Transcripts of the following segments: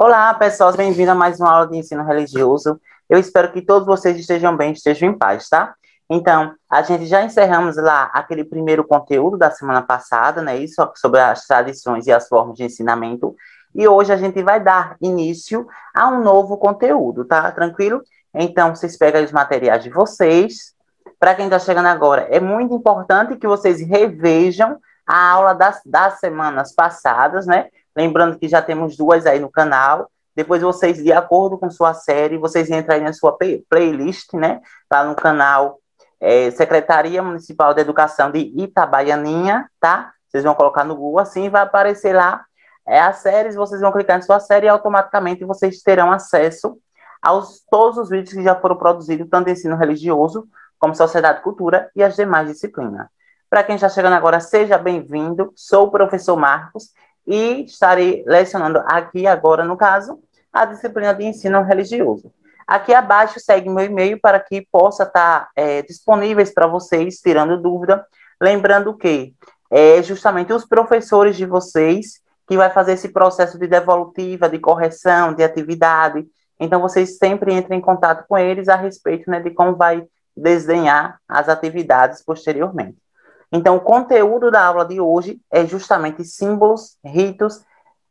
Olá, pessoal, bem-vindos a mais uma aula de ensino religioso. Eu espero que todos vocês estejam bem, estejam em paz, tá? Então, a gente já encerramos lá aquele primeiro conteúdo da semana passada, né? Isso sobre as tradições e as formas de ensinamento. E hoje a gente vai dar início a um novo conteúdo, tá? Tranquilo? Então, vocês pegam os materiais de vocês. Para quem está chegando agora, é muito importante que vocês revejam a aula das semanas passadas, né? Lembrando que já temos duas aí no canal. Depois vocês, de acordo com sua série, vocês entram aí na sua playlist, né? Lá no canal Secretaria Municipal de Educação de Itabaianinha, tá? Vocês vão colocar no Google assim, vai aparecer lá as séries, vocês vão clicar em sua série e automaticamente vocês terão acesso aos todos os vídeos que já foram produzidos, tanto em ensino religioso, como sociedade e cultura e as demais disciplinas. Para quem está chegando agora, seja bem-vindo. Sou o professor Marcos e estarei lecionando aqui agora, no caso, a disciplina de ensino religioso. Aqui abaixo segue meu e-mail para que possa estar disponíveis para vocês, tirando dúvida. Lembrando que é justamente os professores de vocês que vai fazer esse processo de devolutiva, de correção, de atividade. Então, vocês sempre entrem em contato com eles a respeito, né, de como vai desenhar as atividades posteriormente. Então, o conteúdo da aula de hoje é justamente símbolos, ritos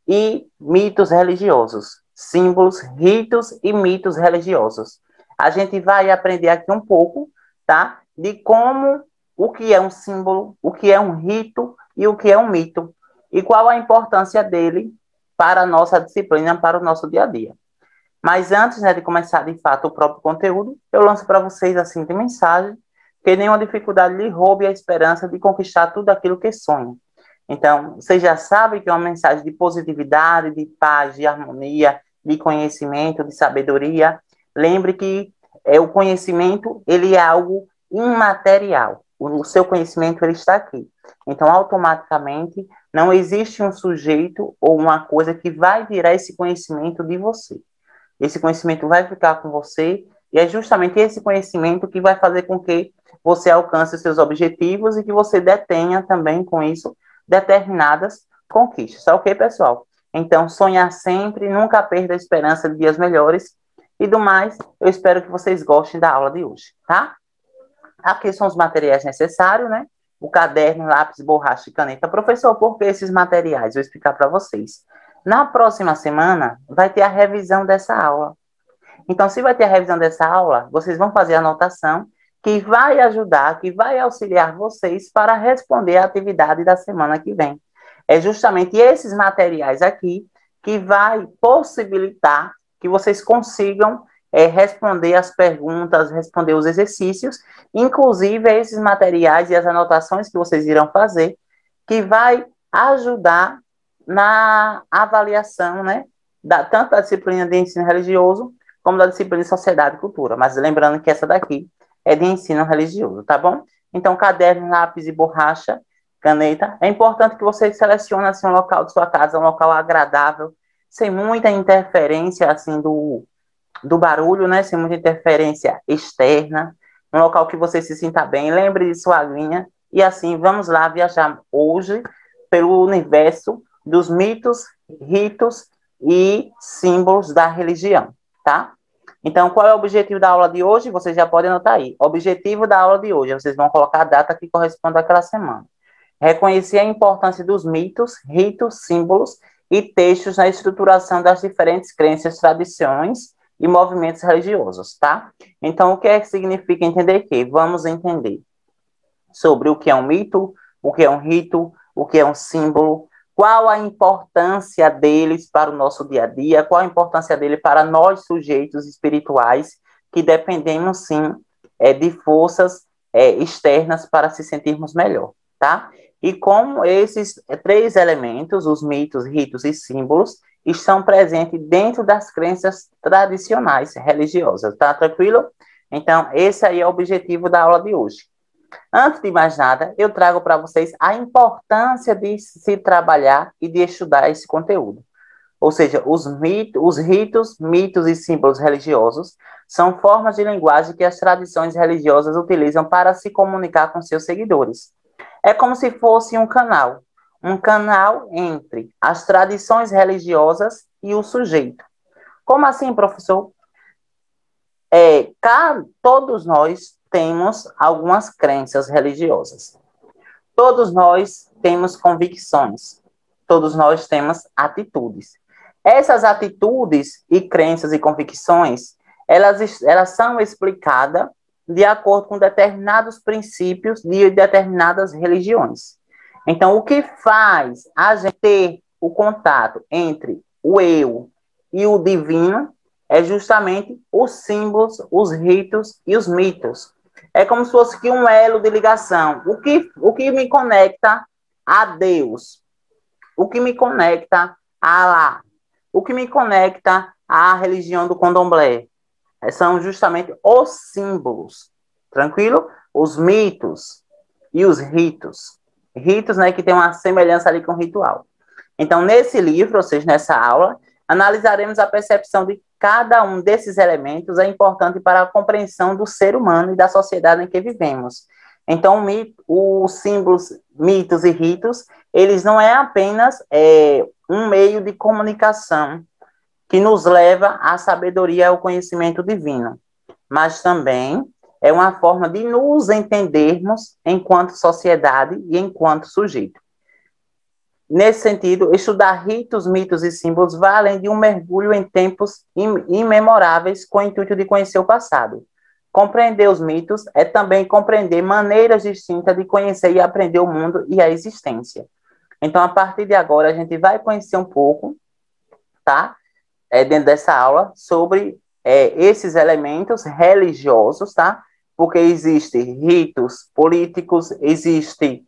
e mitos religiosos. Símbolos, ritos e mitos religiosos. A gente vai aprender aqui um pouco, tá? De como, o que é um símbolo, o que é um rito e o que é um mito. E qual a importância dele para a nossa disciplina, para o nosso dia a dia. Mas antes, né, de começar de fato o próprio conteúdo, eu lanço para vocês a seguinte mensagem: que nenhuma dificuldade lhe roube a esperança de conquistar tudo aquilo que sonha. Então, vocês já sabem que é uma mensagem de positividade, de paz, de harmonia, de conhecimento, de sabedoria. Lembre que o conhecimento, ele é algo imaterial. O seu conhecimento, ele está aqui. Então, automaticamente, não existe um sujeito ou uma coisa que vai tirar esse conhecimento de você. Esse conhecimento vai ficar com você e é justamente esse conhecimento que vai fazer com que você alcance os seus objetivos e que você detenha também com isso determinadas conquistas. Tá ok, pessoal? Então, sonhar sempre, nunca perda a esperança de dias melhores. E do mais, eu espero que vocês gostem da aula de hoje, tá? Aqui são os materiais necessários, né? O caderno, lápis, borracha e caneta. Professor, por que esses materiais? Vou explicar para vocês. Na próxima semana, vai ter a revisão dessa aula. Então, se vai ter a revisão dessa aula, vocês vão fazer a anotação que vai ajudar, que vai auxiliar vocês para responder a atividade da semana que vem. É justamente esses materiais aqui que vai possibilitar que vocês consigam responder as perguntas, responder os exercícios, inclusive esses materiais e as anotações que vocês irão fazer, que vai ajudar na avaliação, né, tanto da disciplina de ensino religioso, como da disciplina de sociedade e cultura. Mas lembrando que essa daqui é de ensino religioso, tá bom? Então, caderno, lápis e borracha, caneta. É importante que você selecione assim, um local de sua casa, um local agradável, sem muita interferência assim do barulho, né? Sem muita interferência externa. Um local que você se sinta bem. Lembre de sua linha. E assim, vamos lá viajar hoje pelo universo dos mitos, ritos e símbolos da religião, tá? Então, qual é o objetivo da aula de hoje? Vocês já podem anotar aí. Objetivo da aula de hoje, vocês vão colocar a data que corresponde àquela semana. Reconhecer a importância dos mitos, ritos, símbolos e textos na estruturação das diferentes crenças, tradições e movimentos religiosos, tá? Então, o que é que significa entender que? Vamos entender sobre o que é um mito, o que é um rito, o que é um símbolo, qual a importância deles para o nosso dia a dia, qual a importância dele para nós, sujeitos espirituais, que dependemos, sim, de forças externas para se sentirmos melhor, tá? E como esses três elementos, os mitos, ritos e símbolos, estão presentes dentro das crenças tradicionais religiosas, tá tranquilo? Então, esse aí é o objetivo da aula de hoje. Antes de mais nada, eu trago para vocês a importância de se trabalhar e de estudar esse conteúdo. Ou seja, os ritos, mitos e símbolos religiosos são formas de linguagem que as tradições religiosas utilizam para se comunicar com seus seguidores. É como se fosse um canal entre as tradições religiosas e o sujeito. Como assim, professor? Todos nós temos algumas crenças religiosas. Todos nós temos convicções. Todos nós temos atitudes. Essas atitudes e crenças e convicções, elas são explicadas de acordo com determinados princípios de determinadas religiões. Então, o que faz a gente ter o contato entre o eu e o divino é justamente os símbolos, os ritos e os mitos. É como se fosse que um elo de ligação. O que me conecta a Deus? O que me conecta a Alá? O que me conecta à religião do Candomblé? São justamente os símbolos, tranquilo? Os mitos e os ritos. Ritos, né, que tem uma semelhança ali com o ritual. Então, nesse livro, ou seja, nessa aula, analisaremos a percepção de cada um desses elementos é importante para a compreensão do ser humano e da sociedade em que vivemos. Então, os símbolos, mitos e ritos, eles não é apenas um meio de comunicação que nos leva à sabedoria e ao conhecimento divino, mas também é uma forma de nos entendermos enquanto sociedade e enquanto sujeito. Nesse sentido, estudar ritos, mitos e símbolos vai além de um mergulho em tempos imemoráveis com o intuito de conhecer o passado. Compreender os mitos é também compreender maneiras distintas de conhecer e aprender o mundo e a existência. Então, a partir de agora, a gente vai conhecer um pouco, tá? Dentro dessa aula, sobre esses elementos religiosos, tá? Porque existem ritos políticos, existem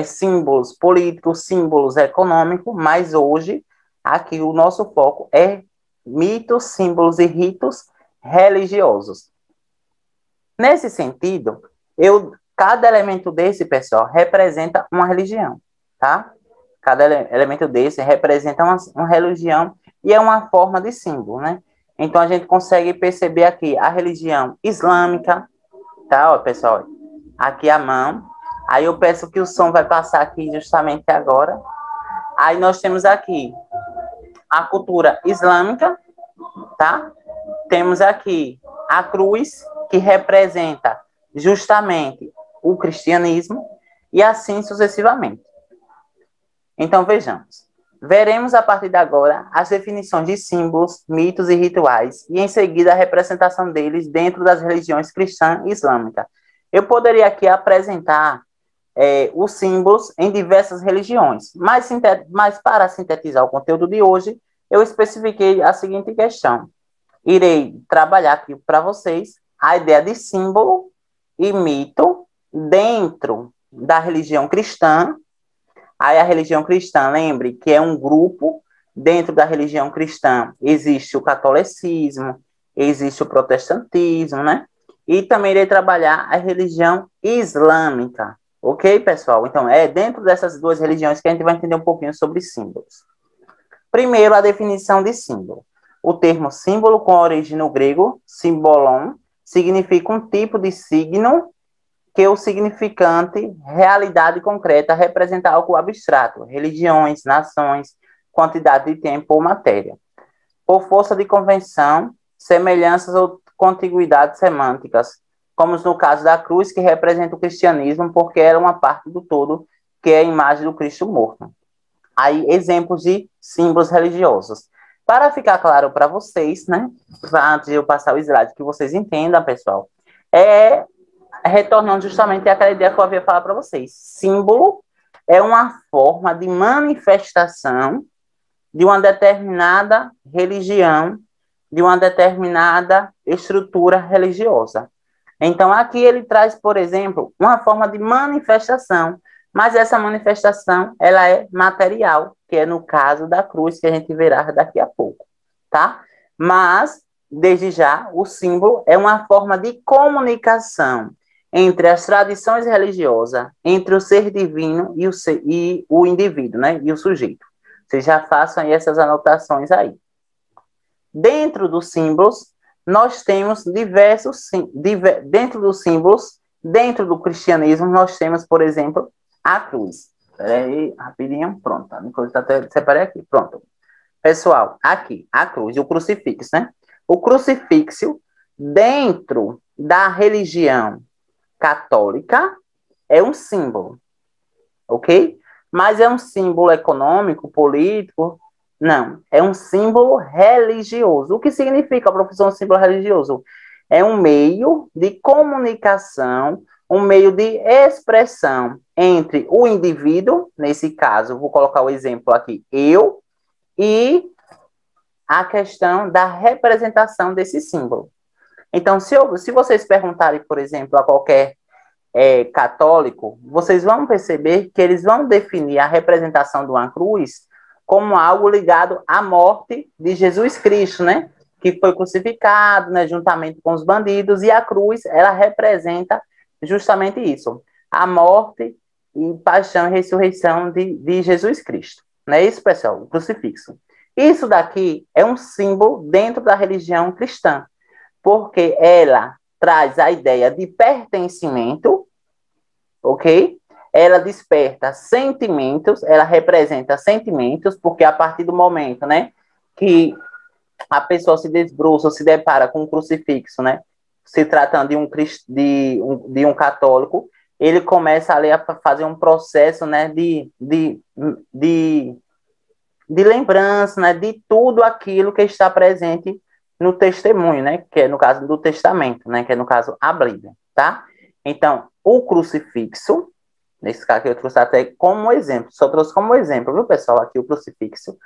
símbolos políticos, símbolos econômicos, mas hoje, aqui o nosso foco é mitos, símbolos e ritos religiosos. Nesse sentido, cada elemento desse, pessoal, representa uma religião, tá? Cada elemento desse representa uma religião e é uma forma de símbolo, né? Então, a gente consegue perceber aqui a religião islâmica, tá, ó, pessoal? Aqui a mão. Aí eu peço que o som vai passar aqui justamente agora. Aí nós temos aqui a cultura islâmica, tá? Temos aqui a cruz, que representa justamente o cristianismo, e assim sucessivamente. Então, vejamos. Veremos a partir de agora as definições de símbolos, mitos e rituais, e em seguida a representação deles dentro das religiões cristã e islâmica. Eu poderia aqui apresentar os símbolos em diversas religiões, mas para sintetizar o conteúdo de hoje, eu especifiquei a seguinte questão. Irei trabalhar aqui para vocês a ideia de símbolo e mito dentro da religião cristã. Aí a religião cristã, lembre que é um grupo. Dentro da religião cristã existe o catolicismo, existe o protestantismo, né? E também irei trabalhar a religião islâmica. Ok, pessoal? Então, dentro dessas duas religiões que a gente vai entender um pouquinho sobre símbolos. Primeiro, a definição de símbolo. O termo símbolo, com origem no grego, symbolon, significa um tipo de signo que o significante, realidade concreta, representa algo abstrato, religiões, nações, quantidade de tempo ou matéria. Por força de convenção, semelhanças ou contiguidades semânticas, como no caso da cruz, que representa o cristianismo, porque era uma parte do todo, que é a imagem do Cristo morto. Aí, exemplos de símbolos religiosos. Para ficar claro para vocês, né, antes de eu passar o slide, que vocês entendam, pessoal, retornando justamente àquela ideia que eu havia falado para vocês. Símbolo é uma forma de manifestação de uma determinada religião, de uma determinada estrutura religiosa. Então, aqui ele traz, por exemplo, uma forma de manifestação, mas essa manifestação, ela é material, que é no caso da cruz, que a gente verá daqui a pouco, tá? Mas, desde já, o símbolo é uma forma de comunicação entre as tradições religiosas, entre o ser divino e o indivíduo, né? E o sujeito. Vocês já façam aí essas anotações aí. Dentro dos símbolos, nós temos dentro dos símbolos, dentro do cristianismo, nós temos, por exemplo, a cruz. Espera aí, rapidinho, pronto. A coisa até separei aqui, pronto. Pessoal, aqui, a cruz e o crucifixo, né? O crucifixo, dentro da religião católica, é um símbolo, ok? Mas é um símbolo econômico, político? Não, é um símbolo religioso. O que significa, professor, um símbolo religioso? É um meio de comunicação, um meio de expressão entre o indivíduo, nesse caso, vou colocar o exemplo aqui, eu, e a questão da representação desse símbolo. Então, se vocês perguntarem, por exemplo, a qualquer católico, vocês vão perceber que eles vão definir a representação de uma cruz como algo ligado à morte de Jesus Cristo, né? Que foi crucificado, né, juntamente com os bandidos, e a cruz, ela representa justamente isso, a morte e paixão e ressurreição de Jesus Cristo. Não é isso, pessoal? O crucifixo. Isso daqui é um símbolo dentro da religião cristã, porque ela traz a ideia de pertencimento, ok? Ela desperta sentimentos, ela representa sentimentos, porque a partir do momento, né, que a pessoa se desbruça, se depara com um crucifixo, né, se tratando de um católico, ele começa ali a fazer um processo, né, de, de lembrança, né, de tudo aquilo que está presente no testemunho, né, que é no caso do testamento, né, que é no caso a Bíblia, tá? Então, o crucifixo, nesse caso aqui eu trouxe até como exemplo, só trouxe como exemplo, viu, pessoal, aqui o crucifixo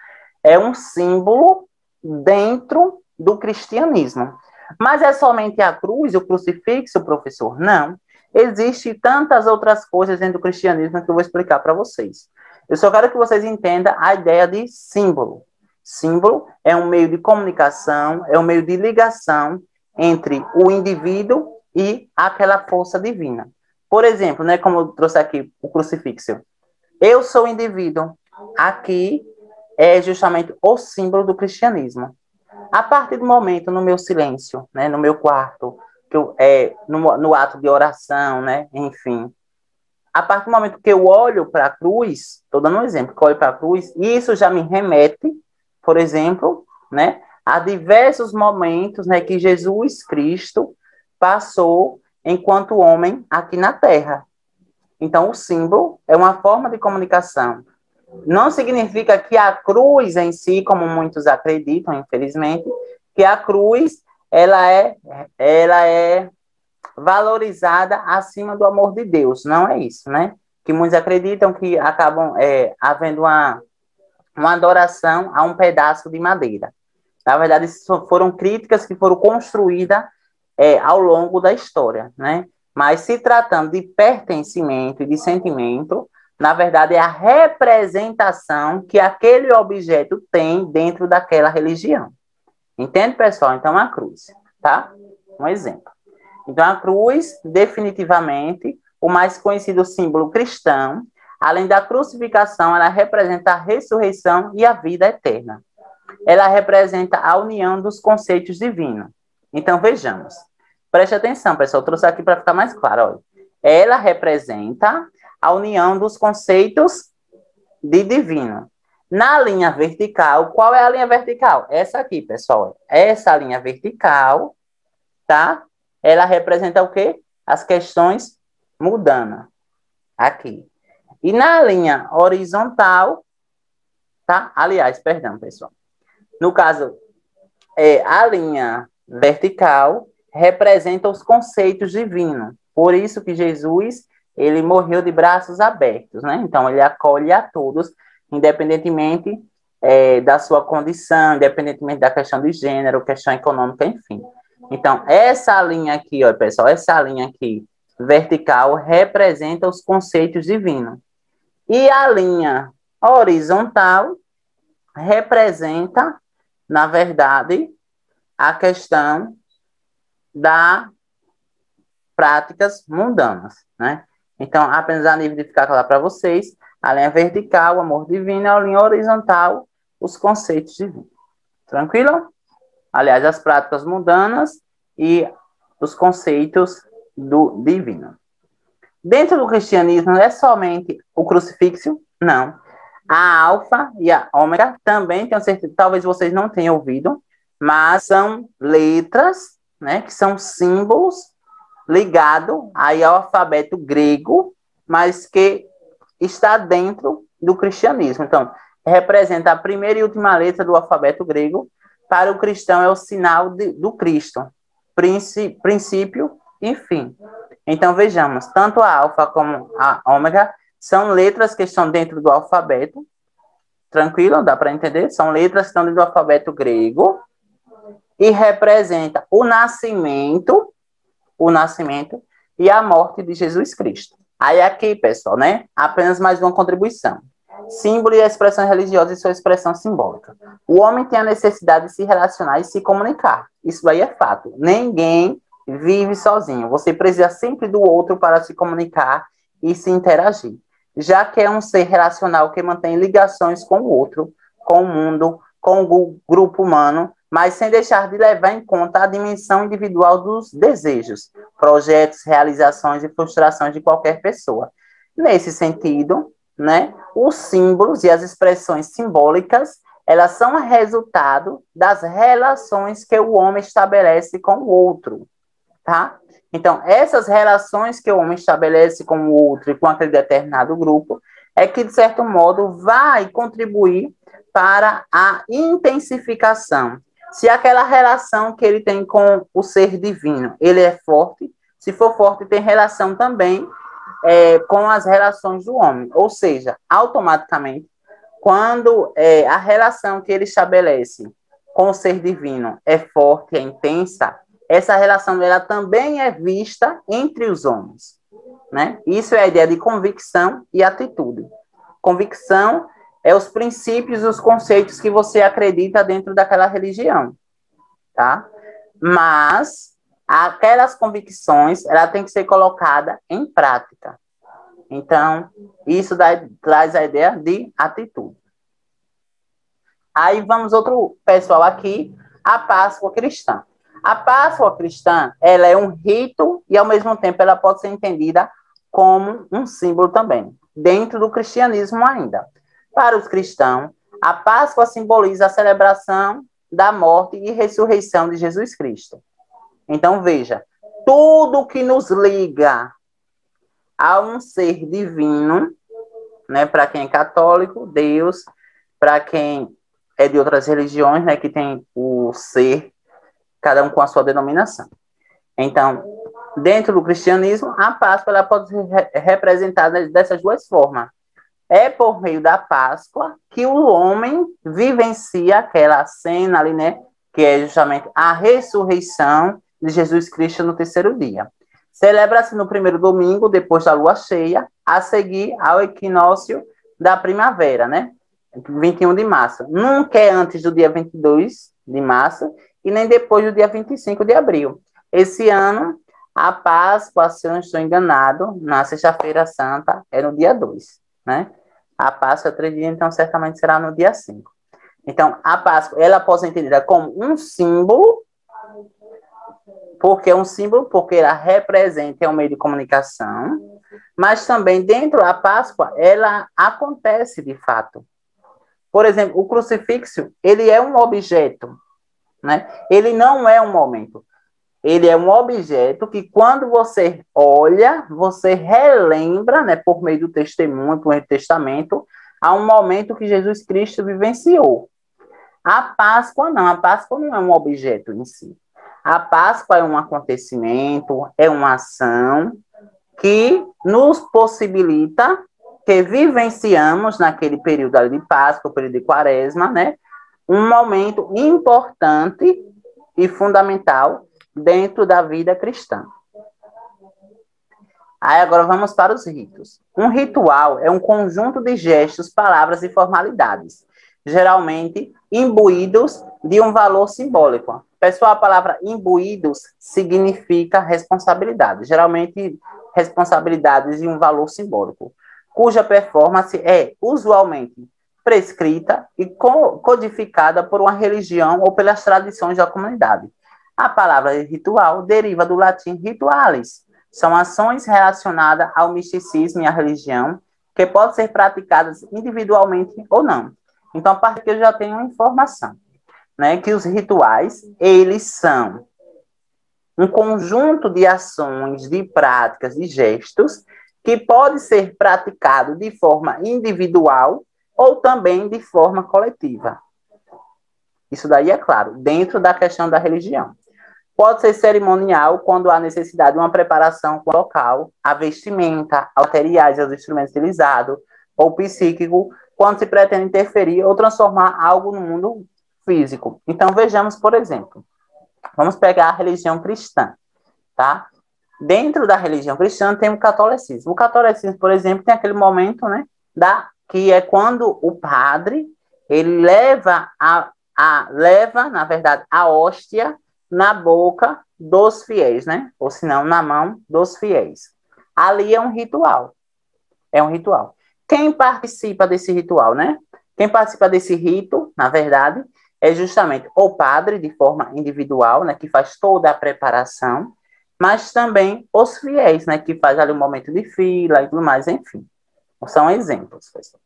é um símbolo dentro do cristianismo. Mas é somente a cruz, o crucifixo, professor? Não. Existem tantas outras coisas dentro do cristianismo que eu vou explicar para vocês. Eu só quero que vocês entendam a ideia de símbolo. Símbolo é um meio de comunicação, é um meio de ligação entre o indivíduo e aquela força divina. Por exemplo, né, como eu trouxe aqui o crucifixo. Eu sou o indivíduo. Aqui é justamente o símbolo do cristianismo. A partir do momento, no meu silêncio, né, no meu quarto, que no ato de oração, né, enfim, a partir do momento que eu olho para a cruz, estou dando um exemplo, que eu olho para a cruz, isso já me remete, por exemplo, né, a diversos momentos, né, que Jesus Cristo passou enquanto homem aqui na Terra. Então, o símbolo é uma forma de comunicação. Não significa que a cruz em si, como muitos acreditam, infelizmente, que a cruz ela é valorizada acima do amor de Deus. Não é isso, né? Que muitos acreditam que acabam havendo uma adoração a um pedaço de madeira. Na verdade, isso foram críticas que foram construídas ao longo da história, né? Mas se tratando de pertencimento e de sentimento, na verdade é a representação que aquele objeto tem dentro daquela religião. Entende, pessoal? Então, a cruz, tá? Um exemplo. Então, a cruz, definitivamente, o mais conhecido símbolo cristão, além da crucificação, ela representa a ressurreição e a vida eterna. Ela representa a união dos conceitos divinos. Então, vejamos. Preste atenção, pessoal. Eu trouxe aqui para ficar mais claro. Olha. Ela representa a união dos conceitos de divino. Na linha vertical, qual é a linha vertical? Essa aqui, pessoal. Essa linha vertical, tá? Ela representa o quê? As questões mundanas. Aqui. E na linha horizontal, tá? Aliás, perdão, pessoal. No caso, a linha vertical representa os conceitos divinos. Por isso que Jesus, ele morreu de braços abertos, né? Então, ele acolhe a todos, independentemente da sua condição, independentemente da questão de gênero, questão econômica, enfim. Então, essa linha aqui, ó, pessoal, essa linha aqui, vertical, representa os conceitos divinos. E a linha horizontal representa, na verdade, a questão das práticas mundanas, né? Então, apenas a nível de ficar claro para vocês, a linha vertical, o amor divino, a linha horizontal, os conceitos divinos. Tranquilo? Aliás, as práticas mundanas e os conceitos do divino. Dentro do cristianismo, não é somente o crucifixo, não. A alfa e a ômega também, tenho certeza, talvez vocês não tenham ouvido, mas são letras, né, que são símbolos ligados aí ao alfabeto grego, mas que está dentro do cristianismo. Então, representa a primeira e última letra do alfabeto grego. Para o cristão é o sinal do Cristo, princípio e fim. Então, vejamos, tanto a alfa como a ômega são letras que estão dentro do alfabeto. Tranquilo? Dá para entender? São letras que estão dentro do alfabeto grego e representa o nascimento e a morte de Jesus Cristo. Aí aqui, pessoal, né? Apenas mais uma contribuição. Símbolo e expressão religiosa e sua expressão simbólica. O homem tem a necessidade de se relacionar e se comunicar. Isso aí é fato. Ninguém vive sozinho. Você precisa sempre do outro para se comunicar e se interagir. Já que é um ser relacional que mantém ligações com o outro, com o mundo, com o grupo humano, mas sem deixar de levar em conta a dimensão individual dos desejos, projetos, realizações e frustrações de qualquer pessoa. Nesse sentido, né, os símbolos e as expressões simbólicas, elas são resultado das relações que o homem estabelece com o outro, tá? Então, essas relações que o homem estabelece com o outro e com aquele determinado grupo, é que, de certo modo, vai contribuir para a intensificação. Se aquela relação que ele tem com o ser divino, ele é forte, se for forte, tem relação também com as relações do homem. Ou seja, automaticamente, quando a relação que ele estabelece com o ser divino é forte, é intensa, essa relação dela também é vista entre os homens, né? Isso é a ideia de convicção e atitude. Convicção é os princípios e os conceitos que você acredita dentro daquela religião, tá? Mas aquelas convicções, ela tem que ser colocada em prática. Então, isso traz a ideia de atitude. Aí vamos outro pessoal aqui, a Páscoa cristã. A Páscoa cristã, ela é um rito e, ao mesmo tempo, ela pode ser entendida como um símbolo também, dentro do cristianismo ainda. Para os cristãos, a Páscoa simboliza a celebração da morte e ressurreição de Jesus Cristo. Então, veja, tudo que nos liga a um ser divino, né, para quem é católico, Deus, para quem é de outras religiões, né, que tem o ser, cada um com a sua denominação. Então, dentro do cristianismo, a Páscoa ela pode ser representada dessas duas formas. É por meio da Páscoa que o homem vivencia aquela cena ali, né, que é justamente a ressurreição de Jesus Cristo no terceiro dia. Celebra-se no primeiro domingo, depois da lua cheia, a seguir ao equinócio da primavera, né? 21 de março. Nunca é antes do dia 22 de março e nem depois do dia 25 de abril. Esse ano, a Páscoa, se eu não estou enganado, na sexta-feira santa, é no dia 2, né? A Páscoa é 3 dias, então certamente será no dia 5. Então, a Páscoa, ela pode ser entendida como um símbolo, porque é um símbolo, porque ela representa, é um meio de comunicação, mas também dentro da Páscoa, ela acontece de fato. Por exemplo, o crucifixo, ele é um objeto, né? Ele não é um momento. Ele é um objeto que, quando você olha, você relembra, né, por meio do testemunho, por meio do testamento, a um momento que Jesus Cristo vivenciou. A Páscoa não é um objeto em si. A Páscoa é um acontecimento, é uma ação que nos possibilita que vivenciamos naquele período ali de Páscoa, o período de Quaresma, né, um momento importante e fundamental dentro da vida cristã. Aí agora vamos para os ritos. Um ritual é um conjunto de gestos, palavras e formalidades, geralmente imbuídos de um valor simbólico. Pessoal, a palavra imbuídos significa responsabilidade, geralmente responsabilidades de um valor simbólico, cuja performance é usualmente prescrita e codificada por uma religião ou pelas tradições da comunidade. A palavra ritual deriva do latim ritualis. São ações relacionadas ao misticismo e à religião que podem ser praticadas individualmente ou não. Então, a partir daqui eu já tenho uma informação, né, que os rituais, eles são um conjunto de ações, de práticas, de gestos, que pode ser praticado de forma individual ou também de forma coletiva. Isso daí é claro, dentro da questão da religião. Pode ser cerimonial, quando há necessidade de uma preparação com o local, a vestimenta, materiais e os instrumentos utilizados, ou psíquico, quando se pretende interferir ou transformar algo no mundo físico. Então, vejamos, por exemplo, vamos pegar a religião cristã, tá? Dentro da religião cristã tem o catolicismo. O catolicismo, por exemplo, tem aquele momento, né, que é quando o padre, ele leva, na verdade, a hóstia na boca dos fiéis, né? Ou se não, na mão dos fiéis. Ali é um ritual. É um ritual. Quem participa desse ritual, né? Quem participa desse rito, na verdade, é justamente o padre, de forma individual, né? Que faz toda a preparação, mas também os fiéis, né? Que faz ali um momento de fila e tudo mais, enfim. São exemplos, pessoal.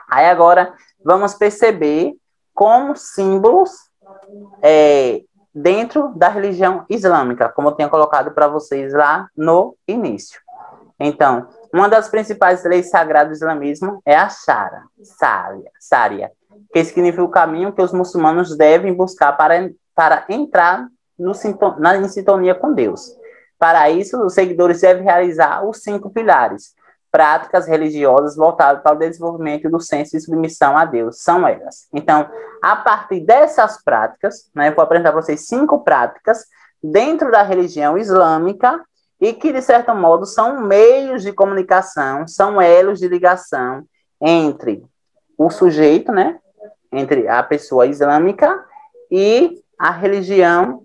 Aí agora, vamos perceber como símbolos dentro da religião islâmica, como eu tinha colocado para vocês lá no início. Então, uma das principais leis sagradas do islamismo é a Sharia, que significa o caminho que os muçulmanos devem buscar para entrar em sintonia com Deus. Para isso, os seguidores devem realizar os 5 pilares, práticas religiosas voltadas para o desenvolvimento do senso de submissão a Deus, são elas. Então, a partir dessas práticas, né, eu vou apresentar para vocês 5 práticas dentro da religião islâmica e que, de certo modo, são meios de comunicação, são elos de ligação entre o sujeito, né, entre a pessoa islâmica e a religião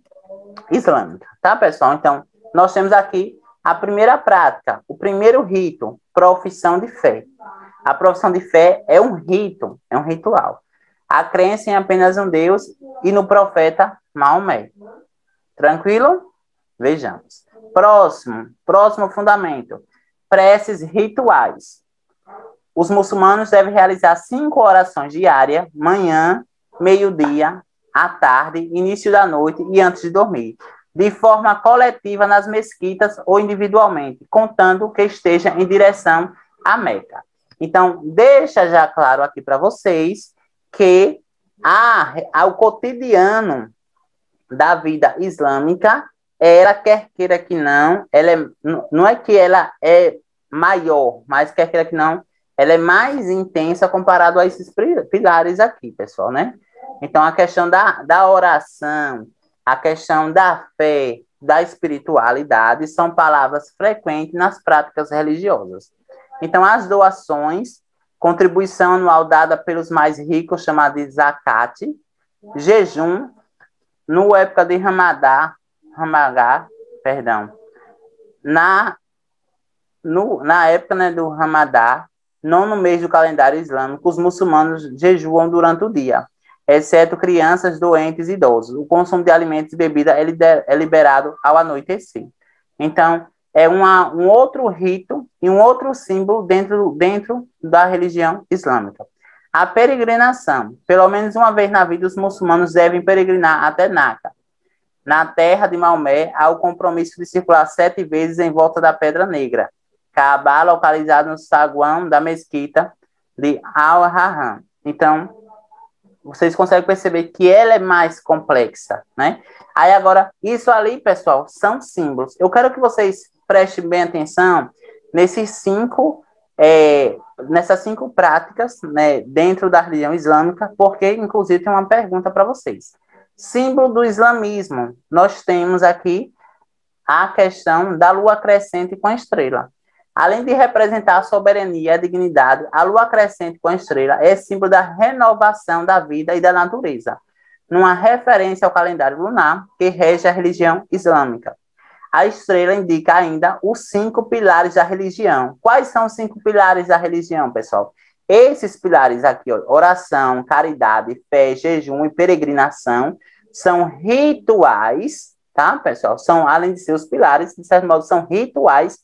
islâmica, tá, pessoal? Então, nós temos aqui a primeira prática, o primeiro rito, profissão de fé. A profissão de fé é um rito, é um ritual. A crença em apenas um Deus e no profeta Maomé. Tranquilo? Vejamos. Próximo fundamento, preces rituais. Os muçulmanos devem realizar 5 orações diárias, manhã, meio-dia, à tarde, início da noite e antes de dormir, de forma coletiva nas mesquitas ou individualmente, contando que esteja em direção à Meca. Então, deixa já claro aqui para vocês que o cotidiano da vida islâmica, ela, quer queira que não, não é que ela é maior, mas quer queira que não, ela é mais intensa comparado a esses pilares aqui, pessoal, né? Então, a questão da oração, a questão da fé, da espiritualidade, são palavras frequentes nas práticas religiosas. Então, as doações, contribuição anual dada pelos mais ricos, chamada de zakat, jejum, no época de Ramadã, na época, né, do Ramadã, não no mês do calendário islâmico, os muçulmanos jejuam durante o dia, exceto crianças, doentes e idosos. O consumo de alimentos e bebida é liberado ao anoitecer. Então, é um outro rito e um outro símbolo dentro da religião islâmica. A peregrinação. Pelo menos uma vez na vida, os muçulmanos devem peregrinar até Meca. Na terra de Maomé, há o compromisso de circular 7 vezes em volta da Pedra Negra, Kaaba, localizado no saguão da mesquita de Al-Haram. Então, vocês conseguem perceber que ela é mais complexa, né? Aí agora, isso ali, pessoal, são símbolos. Eu quero que vocês prestem bem atenção nessas 5 práticas, né, dentro da religião islâmica, porque, inclusive, tem uma pergunta para vocês. Símbolo do islamismo. Nós temos aqui a questão da lua crescente com a estrela. Além de representar a soberania e a dignidade, a lua crescente com a estrela é símbolo da renovação da vida e da natureza, numa referência ao calendário lunar que rege a religião islâmica. A estrela indica ainda os 5 pilares da religião. Quais são os 5 pilares da religião, pessoal? Esses pilares aqui, ó, oração, caridade, fé, jejum e peregrinação, são rituais, tá, pessoal? São, além de ser os pilares, de certo modo, são rituais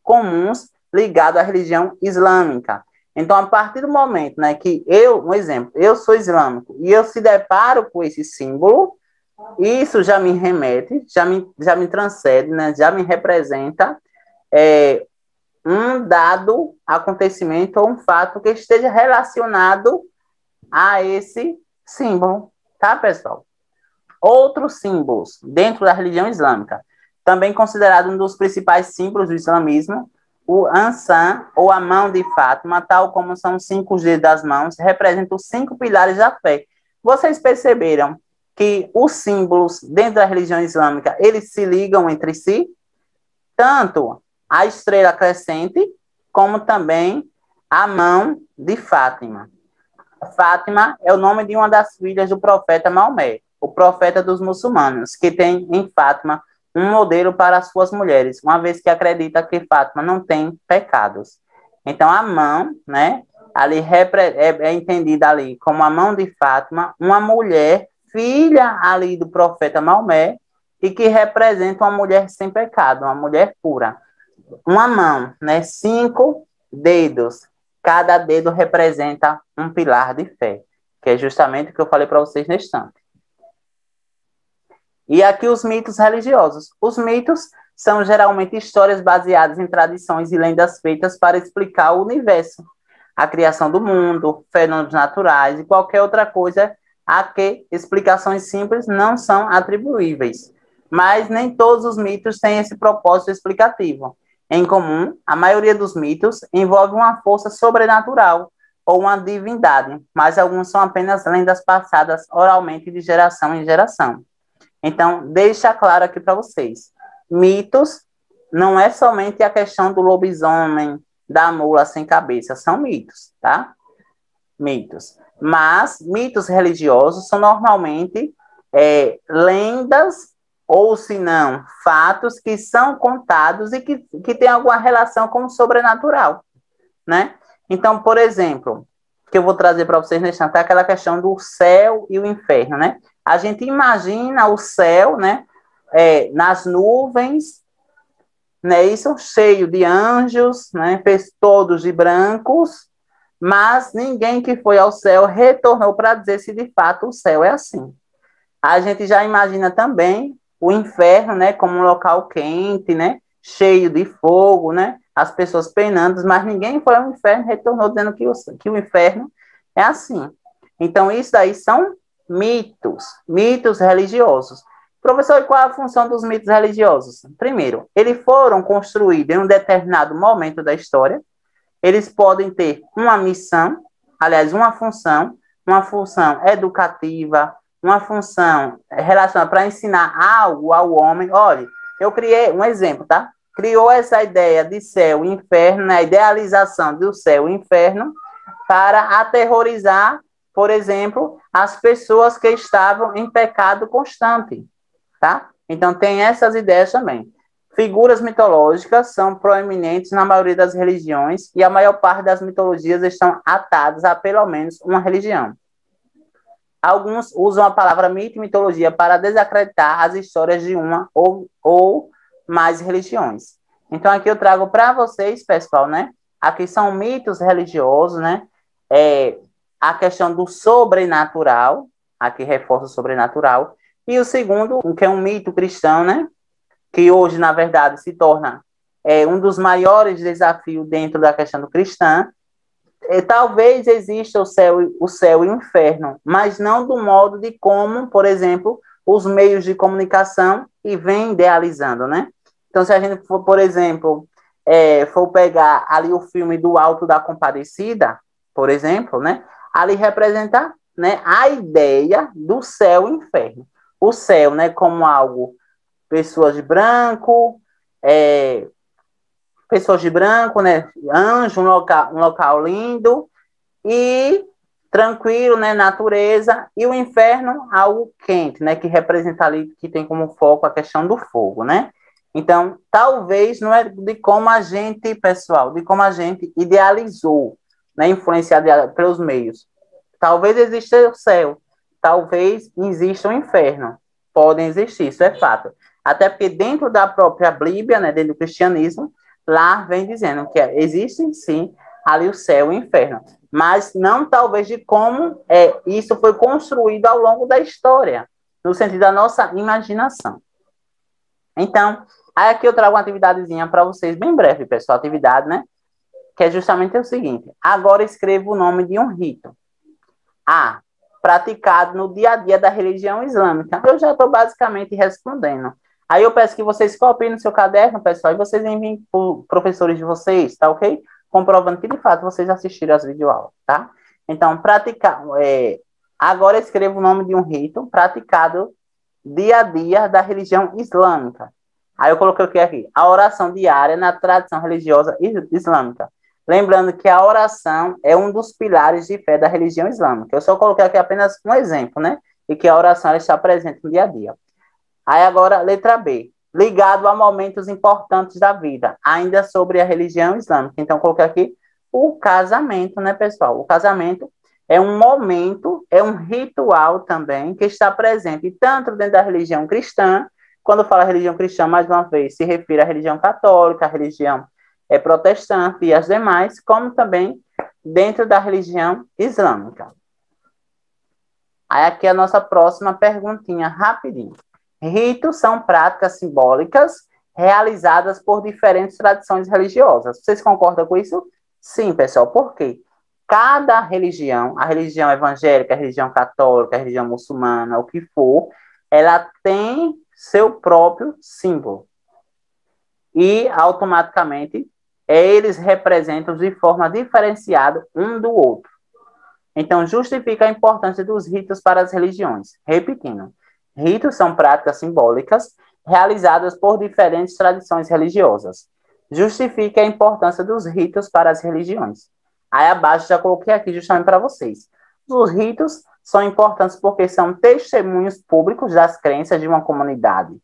comuns ligado à religião islâmica. Então, a partir do momento, né, que um exemplo, eu sou islâmico e eu se deparo com esse símbolo, isso já me remete, já me transcende, né, já me representa um dado acontecimento ou um fato que esteja relacionado a esse símbolo, tá, pessoal? Outros símbolos dentro da religião islâmica, também considerado um dos principais símbolos do islamismo, o Ansan, ou a mão de Fátima, tal como são os 5 dedos das mãos, representam os 5 pilares da fé. Vocês perceberam que os símbolos dentro da religião islâmica, eles se ligam entre si? Tanto a estrela crescente, como também a mão de Fátima. Fátima é o nome de uma das filhas do profeta Maomé, o profeta dos muçulmanos, que tem em Fátima um modelo para as suas mulheres, uma vez que acredita que Fátima não tem pecados. Então, a mão, né, ali é entendida ali como a mão de Fátima, uma mulher, filha ali do profeta Maomé, e que representa uma mulher sem pecado, uma mulher pura. Uma mão, né, 5 dedos, cada dedo representa um pilar de fé, que é justamente o que eu falei para vocês neste instante. E aqui os mitos religiosos. Os mitos são geralmente histórias baseadas em tradições e lendas feitas para explicar o universo, a criação do mundo, fenômenos naturais e qualquer outra coisa a que explicações simples não são atribuíveis. Mas nem todos os mitos têm esse propósito explicativo. Em comum, a maioria dos mitos envolve uma força sobrenatural ou uma divindade, mas alguns são apenas lendas passadas oralmente de geração em geração. Então, deixa claro aqui para vocês, mitos não é somente a questão do lobisomem, da mula sem cabeça, são mitos, tá? Mitos. Mas mitos religiosos são normalmente lendas ou, se não, fatos que são contados e que têm alguma relação com o sobrenatural, né? Então, por exemplo, que eu vou trazer para vocês nesse instante, é aquela questão do céu e o inferno, né? A gente imagina o céu, né, nas nuvens, né, isso cheio de anjos, né, todos de brancos, mas ninguém que foi ao céu retornou para dizer se de fato o céu é assim. A gente já imagina também o inferno, né, como um local quente, né, cheio de fogo, né, as pessoas penando, mas ninguém foi ao inferno e retornou dizendo que o inferno é assim. Então, isso daí são mitos religiosos. Professor, e qual é a função dos mitos religiosos? Primeiro, eles foram construídos em um determinado momento da história, eles podem ter uma missão, aliás, uma função educativa, uma função relacionada para ensinar algo ao homem. Olha, eu criei um exemplo, tá? Criou essa ideia de céu e inferno, né? A idealização do céu e inferno para aterrorizar, por exemplo, as pessoas que estavam em pecado constante, tá? Então, tem essas ideias também. Figuras mitológicas são proeminentes na maioria das religiões e a maior parte das mitologias estão atadas a pelo menos uma religião. Alguns usam a palavra mito e mitologia para desacreditar as histórias de uma ou mais religiões. Então, aqui eu trago para vocês, pessoal, né? Aqui são mitos religiosos, né? A questão do sobrenatural, aqui reforça o sobrenatural, e o segundo, que é um mito cristão, né? Que hoje, na verdade, se torna um dos maiores desafios dentro da questão do cristã. Talvez exista o céu e o inferno, mas não do modo de como, por exemplo, os meios de comunicação e vem idealizando, né? Então, se a gente for, por exemplo, for pegar ali o filme do Alto da Compadecida, por exemplo, né? Ali representa, né, a ideia do céu e inferno. O céu, né, como algo, pessoas de branco, né, anjo, um local lindo e tranquilo, né, natureza, e o inferno, algo quente, né, que representa ali, que tem como foco a questão do fogo, né? Então, talvez não é de como a gente, pessoal, de como a gente idealizou, né, influenciado pelos meios. Talvez exista o céu, talvez exista o inferno, podem existir, isso é fato. Até porque dentro da própria Bíblia, né, dentro do cristianismo, lá vem dizendo que existe sim ali o céu e o inferno, mas não talvez de como isso foi construído ao longo da história, no sentido da nossa imaginação. Então, aí aqui eu trago uma atividadezinha para vocês, bem breve, pessoal, atividade, né? Que é justamente o seguinte: agora escreva o nome de um rito. A. Praticado no dia a dia da religião islâmica. Eu já estou basicamente respondendo. Aí eu peço que vocês copiem no seu caderno, pessoal, e vocês enviem para os professores de vocês, tá ok? Comprovando que, de fato, vocês assistiram às videoaulas, tá? Então, agora escreva o nome de um rito praticado dia a dia da religião islâmica. Aí eu coloquei o que aqui? A oração diária na tradição religiosa islâmica. Lembrando que a oração é um dos pilares de fé da religião islâmica. Eu só coloquei aqui apenas um exemplo, né? E que a oração ela está presente no dia a dia. Aí agora, letra B. Ligado a momentos importantes da vida, ainda sobre a religião islâmica. Então, coloquei aqui o casamento, né, pessoal? O casamento é um momento, é um ritual também que está presente tanto dentro da religião cristã. Quando fala religião cristã, mais uma vez, se refere à religião católica, à religião protestante e as demais, como também dentro da religião islâmica. Aí aqui a nossa próxima perguntinha, rapidinho. Ritos são práticas simbólicas realizadas por diferentes tradições religiosas. Vocês concordam com isso? Sim, pessoal. Por quê? Cada religião, a religião evangélica, a religião católica, a religião muçulmana, o que for, ela tem seu próprio símbolo. E, automaticamente, eles representam de forma diferenciada um do outro. Então, justifica a importância dos ritos para as religiões. Repetindo, ritos são práticas simbólicas realizadas por diferentes tradições religiosas. Justifica a importância dos ritos para as religiões. Aí abaixo já coloquei aqui justamente para vocês. Os ritos são importantes porque são testemunhos públicos das crenças de uma comunidade.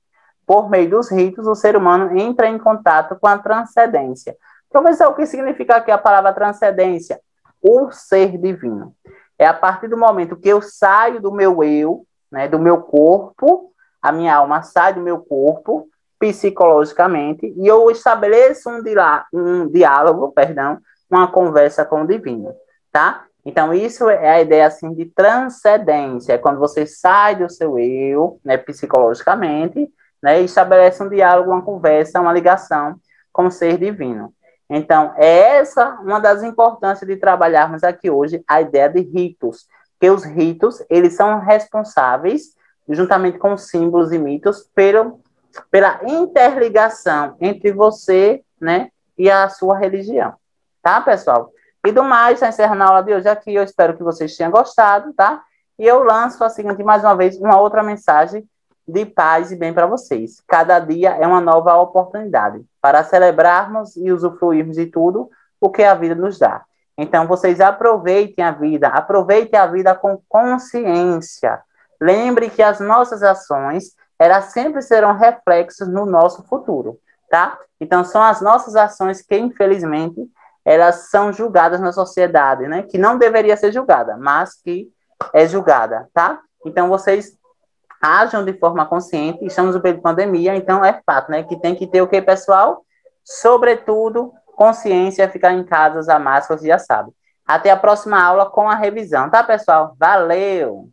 Por meio dos ritos, o ser humano entra em contato com a transcendência. Professor, o que significa aqui a palavra transcendência? O ser divino. É a partir do momento que eu saio do meu eu, né, do meu corpo, a minha alma sai do meu corpo, psicologicamente, e eu estabeleço um diálogo, uma conversa com o divino, tá? Então, isso é a ideia, assim, de transcendência, é quando você sai do seu eu, né, psicologicamente, né, e estabelece um diálogo, uma conversa, uma ligação com o ser divino. Então, é essa uma das importâncias de trabalharmos aqui hoje, a ideia de ritos, que os ritos, eles são responsáveis, juntamente com os símbolos e mitos, pela interligação entre você, né, e a sua religião. Tá, pessoal? E do mais, já encerrando a aula de hoje aqui, eu espero que vocês tenham gostado, tá? E eu lanço a seguinte, mais uma vez, uma outra mensagem de paz e bem para vocês. Cada dia é uma nova oportunidade para celebrarmos e usufruirmos de tudo o que a vida nos dá. Então, vocês aproveitem a vida com consciência. Lembre que as nossas ações, elas sempre serão reflexos no nosso futuro, tá? Então, são as nossas ações que, infelizmente, elas são julgadas na sociedade, né? Que não deveria ser julgada, mas que é julgada, tá? Então, vocês ajam de forma consciente, estamos no período de pandemia, então é fato, né, que tem que ter o que, pessoal? Sobretudo, consciência, ficar em casa, usar máscara, você já sabe. Até a próxima aula com a revisão, tá, pessoal? Valeu!